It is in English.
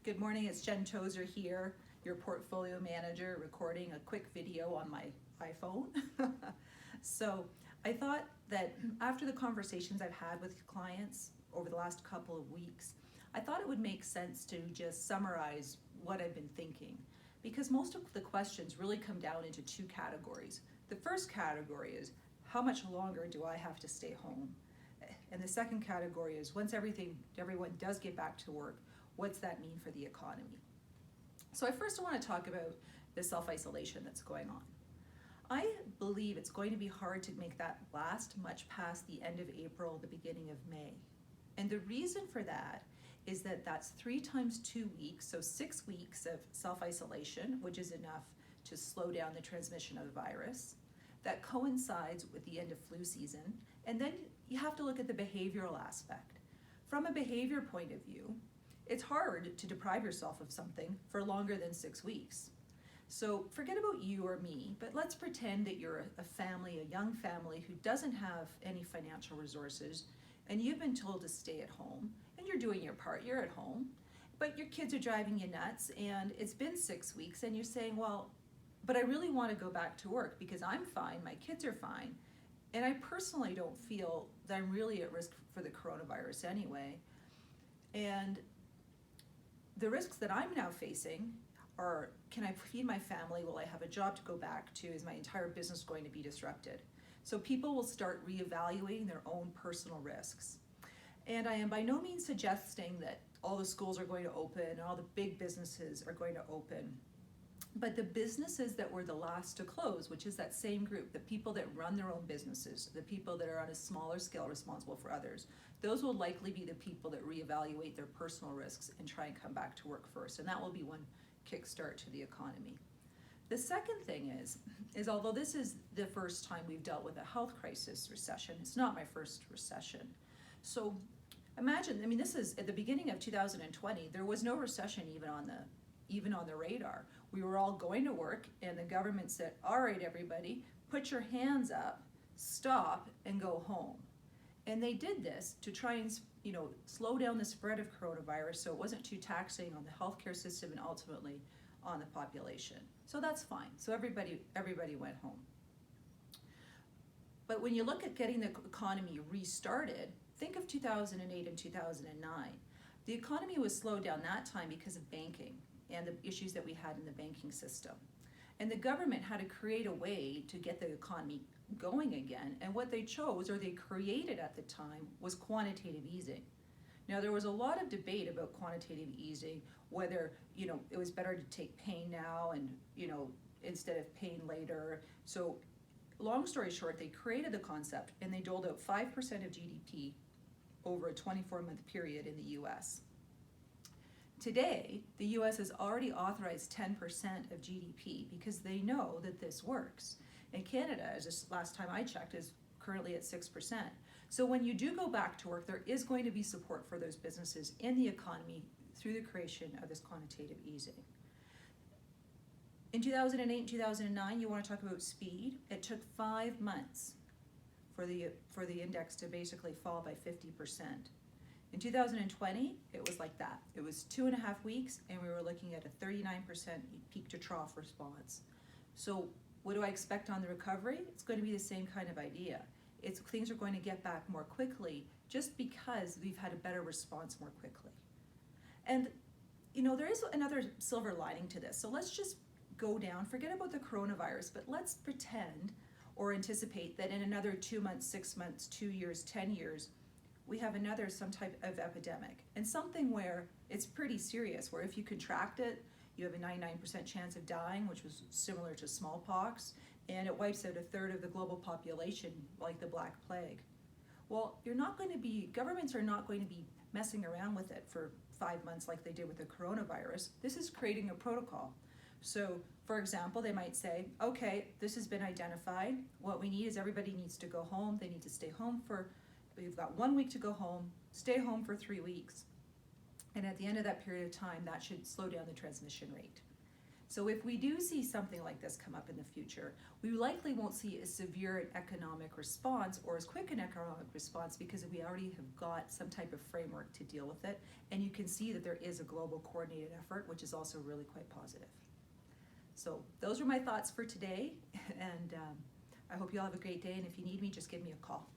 Good morning, it's Jen Tozer here, your portfolio manager, recording a quick video on my iPhone. So I thought that after the conversations I've had with clients over the last couple of weeks, I thought it would make sense to just summarize what I've been thinking, because most of the questions really come down into two categories. The first category is, how much longer do I have to stay home? And the second category is, once everyone does get back to work, what's that mean for the economy? So I first want to talk about the self-isolation that's going on. I believe it's going to be hard to make that last much past the end of April, the beginning of May. And the reason for that is that that's 3 times 2 weeks, so 6 weeks of self-isolation, which is enough to slow down the transmission of the virus. That coincides with the end of flu season. And then you have to look at the behavioral aspect. From a behavior point of view, it's hard to deprive yourself of something for longer than 6 weeks. So forget about you or me, but let's pretend that you're a family, a young family who doesn't have any financial resources, and you've been told to stay at home, and you're doing your part, you're at home, but your kids are driving you nuts, and it's been 6 weeks, and you're saying, well, but I really want to go back to work because I'm fine, my kids are fine, and I personally don't feel that I'm really at risk for the coronavirus anyway. And the risks that I'm now facing are, can I feed my family? Will I have a job to go back to? Is my entire business going to be disrupted? So people will start reevaluating their own personal risks. And I am by no means suggesting that all the schools are going to open and all the big businesses are going to open. But the businesses that were the last to close, which is that same group, the people that run their own businesses, the people that are on a smaller scale responsible for others, those will likely be the people that reevaluate their personal risks and try and come back to work first. And that will be one kickstart to the economy. The second thing is although this is the first time we've dealt with a health crisis recession, it's not my first recession. So imagine, I mean, this is at the beginning of 2020, there was no recession even on the radar. We were all going to work and the government said, all right, everybody, put your hands up, stop, and go home. And they did this to try and, slow down the spread of coronavirus so it wasn't too taxing on the healthcare system and ultimately on the population. So that's fine. So everybody went home. But when you look at getting the economy restarted, think of 2008 and 2009. The economy was slowed down that time because of banking and the issues that we had in the banking system. And the government had to create a way to get the economy going again, and what they chose, or they created at the time, was quantitative easing. Now there was a lot of debate about quantitative easing, whether it was better to take pain now and instead of pain later. So long story short, they created the concept and they doled out 5% of GDP over a 24-month period in the US. Today, the US has already authorized 10% of GDP because they know that this works. And Canada, as this last time I checked, is currently at 6%. So when you do go back to work, there is going to be support for those businesses in the economy through the creation of this quantitative easing. In 2008 and 2009, you want to talk about speed. It took 5 months for the index to basically fall by 50%. In 2020, it was like that. It was 2.5 weeks, and we were looking at a 39% peak to trough response. So what do I expect on the recovery? It's going to be the same kind of idea. Things are going to get back more quickly just because we've had a better response more quickly. And there is another silver lining to this. So let's just go down, forget about the coronavirus, but let's pretend or anticipate that in another 2 months, 6 months, 2 years, 10 years, we have some type of epidemic, and something where it's pretty serious, where if you contract it, you have a 99% chance of dying, which was similar to smallpox, and it wipes out 1/3 of the global population, like the Black Plague. Well, governments are not going to be messing around with it for 5 months like they did with the coronavirus. This is creating a protocol. So, for example, they might say, okay, this has been identified. What we need is everybody needs to go home. They need to stay home we've got 1 week to go home, stay home for 3 weeks. And at the end of that period of time, that should slow down the transmission rate. So if we do see something like this come up in the future, we likely won't see as severe an economic response or as quick an economic response because we already have got some type of framework to deal with it. And you can see that there is a global coordinated effort, which is also really quite positive. So those are my thoughts for today, and I hope you all have a great day, and if you need me, just give me a call.